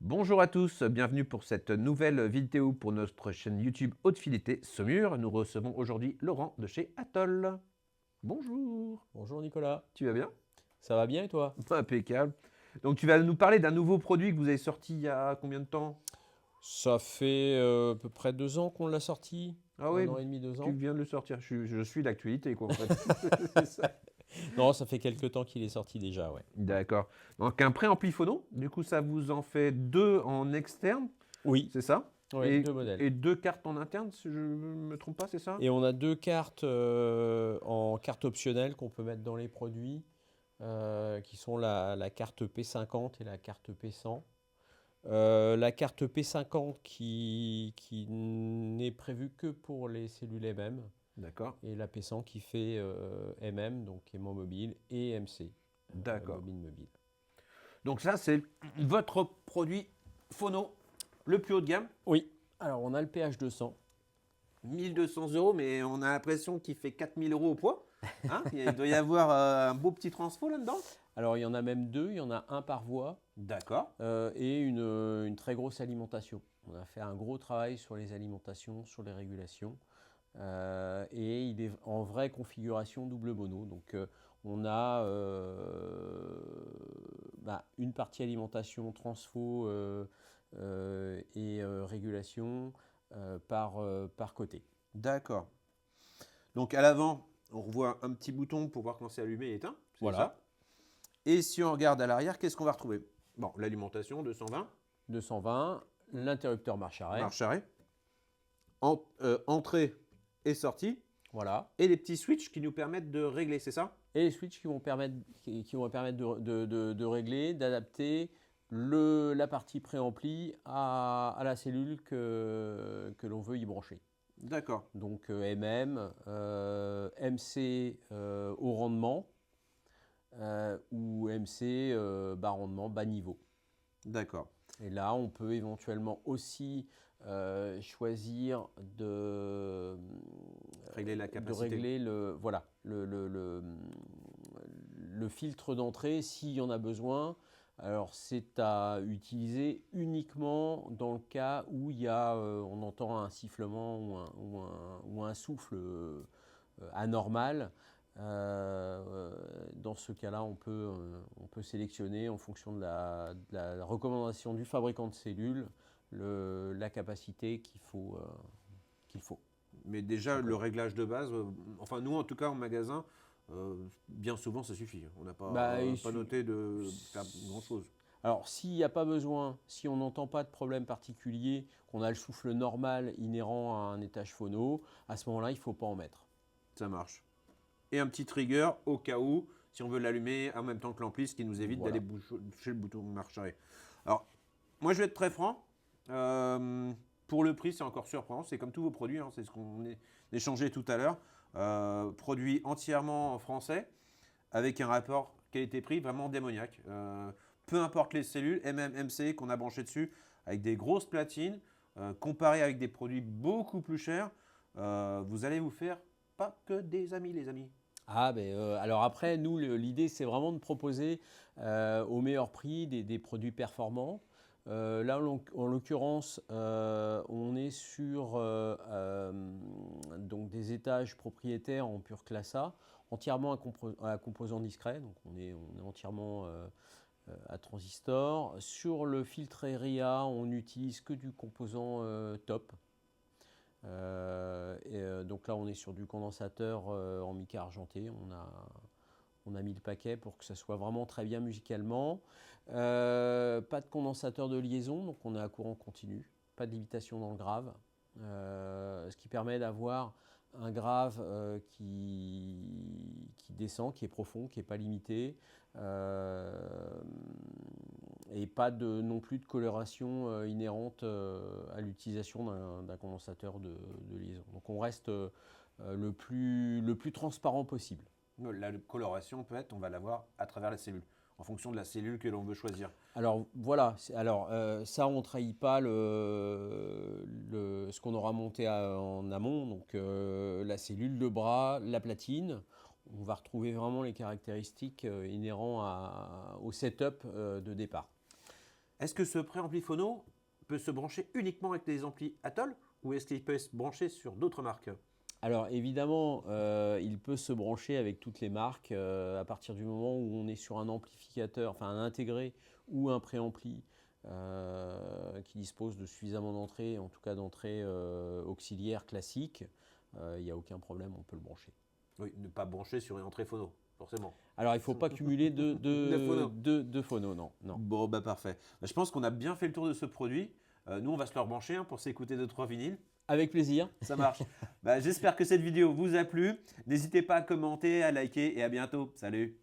Bonjour à tous, bienvenue pour cette nouvelle vidéo pour notre chaîne YouTube Haute Fidelité Saumur. Nous recevons aujourd'hui Laurent de chez Atoll. Bonjour, Bonjour Nicolas, tu vas bien? ça va bien et toi? Impeccable. Donc tu vas nous parler d'un nouveau produit que vous avez sorti il y a combien de temps? Ça fait à peu près 2 ans qu'on l'a sorti, Ah un oui, an et demi, deux tu ans. viens de le sortir, je suis l'actualité quoi en fait. C'est ça. Non, ça fait quelques temps qu'il est sorti déjà, ouais. D'accord. Donc un préampli phono, du coup ça vous en fait deux en externe, Oui, c'est ça? ouais, Et, 2 modèles. et deux cartes en interne, si je ne me trompe pas, c'est ça? Et on a 2 cartes en carte optionnelle qu'on peut mettre dans les produits, qui sont la carte P50 et la carte P100. La carte P50 qui n'est prévue que pour les cellules MM, D'accord. et la P100 qui fait MM, donc aimant mobile, et MC, D'accord. bobine mobile. Donc ça, c'est votre produit phono le plus haut de gamme. Oui, alors on a le PH 200. 1 200 €, mais on a l'impression qu'il fait 4 000 € au poids. Hein, il doit y avoir un beau petit transfo là-dedans. Alors il y en a même deux, il y en a un par voie D'accord. et une très grosse alimentation. On a fait un gros travail sur les alimentations, sur les régulations. Et il est en vraie configuration double mono. Donc on a une partie alimentation, transfo et régulation par côté. D'accord. Donc à l'avant, on revoit un petit bouton pour voir quand c'est allumé et éteint. C'est Voilà, ça. Et si on regarde à l'arrière, qu'est-ce qu'on va retrouver? Bon, l'alimentation 220, 220, l'interrupteur marche-arrêt. marche arrêt, entrée et sortie, Voilà. et les petits switches qui nous permettent de régler, c'est ça? Et les switches qui vont permettre de régler, d'adapter la partie préampli à la cellule que l'on veut y brancher. D'accord. Donc MM, MC au rendement ou MC bas rendement, bas niveau. D'accord. Et là, on peut éventuellement aussi choisir Régler la de capacité. régler voilà, le filtre d'entrée s'il y en a besoin. Alors, c'est à utiliser uniquement dans le cas où on entend un sifflement ou un souffle anormal. Dans ce cas-là, on peut sélectionner en fonction de la recommandation du fabricant de cellules la capacité qu'il faut. Mais déjà, le Simplement. réglage de base, enfin nous en tout cas en magasin, bien souvent ça suffit. On n'a Bah, pas noté de faire grand-chose. Alors, s'il n'y a pas besoin, si on n'entend pas de problème particulier, qu'on a le souffle normal inhérent à un étage phono, à ce moment-là, il ne faut pas en mettre. Ça marche. Et un petit trigger au cas où, si on veut l'allumer en même temps que l'ampli, ce qui nous évite d'aller Voilà. boucher le bouton marche arrêt. Alors, moi je vais être très franc. Pour le prix, c'est encore surprenant. C'est comme tous vos produits, hein, c'est ce qu'on échangeait tout à l'heure. Produit entièrement français, avec un rapport qualité-prix vraiment démoniaque. Peu importe les cellules, MMC qu'on a branché dessus, avec des grosses platines, comparé avec des produits beaucoup plus chers, vous allez vous faire pas que des amis, les amis. Ah, ben, alors après, nous, l'idée, c'est vraiment de proposer au meilleur prix des produits performants. Là, en l'occurrence, on est sur donc des étages propriétaires en pure classe A, entièrement à composants discrets, donc on est entièrement à transistor. Sur le filtre ERIA, on n'utilise que du composant top. Donc là, on est sur du condensateur en mica argenté. On a mis le paquet pour que ça soit vraiment très bien musicalement. Pas de condensateur de liaison, donc on est à courant continu. Pas de limitation dans le grave. Ce qui permet d'avoir un grave qui descend, qui est profond, qui n'est pas limité, et pas non plus de coloration inhérente à l'utilisation d'un condensateur de liaison. Donc on reste le plus transparent possible. La coloration peut être, on va l'avoir à travers la cellule, en fonction de la cellule que l'on veut choisir. Alors voilà, ça on ne trahit pas ce qu'on aura monté en amont, donc la cellule, le bras, la platine. On va retrouver vraiment les caractéristiques inhérentes au setup de départ. Est-ce que ce préampli phono peut se brancher uniquement avec des amplis Atoll ou est-ce qu'il peut se brancher sur d'autres marques? Alors évidemment, il peut se brancher avec toutes les marques à partir du moment où on est sur un amplificateur, enfin un intégré ou un préampli qui dispose de suffisamment d'entrées, en tout cas d'entrées auxiliaires classiques. Il n'y a aucun problème, on peut le brancher. Oui, ne pas brancher sur une entrée phono, forcément. Alors il ne faut pas cumuler phonos. deux phonos, non. Bon, bah parfait. Bah, je pense qu'on a bien fait le tour de ce produit. Nous, on va se le rebrancher pour s'écouter 2-3 vinyles. Avec plaisir. Ça marche. Bah, j'espère que cette vidéo vous a plu. N'hésitez pas à commenter, à liker et à bientôt. Salut!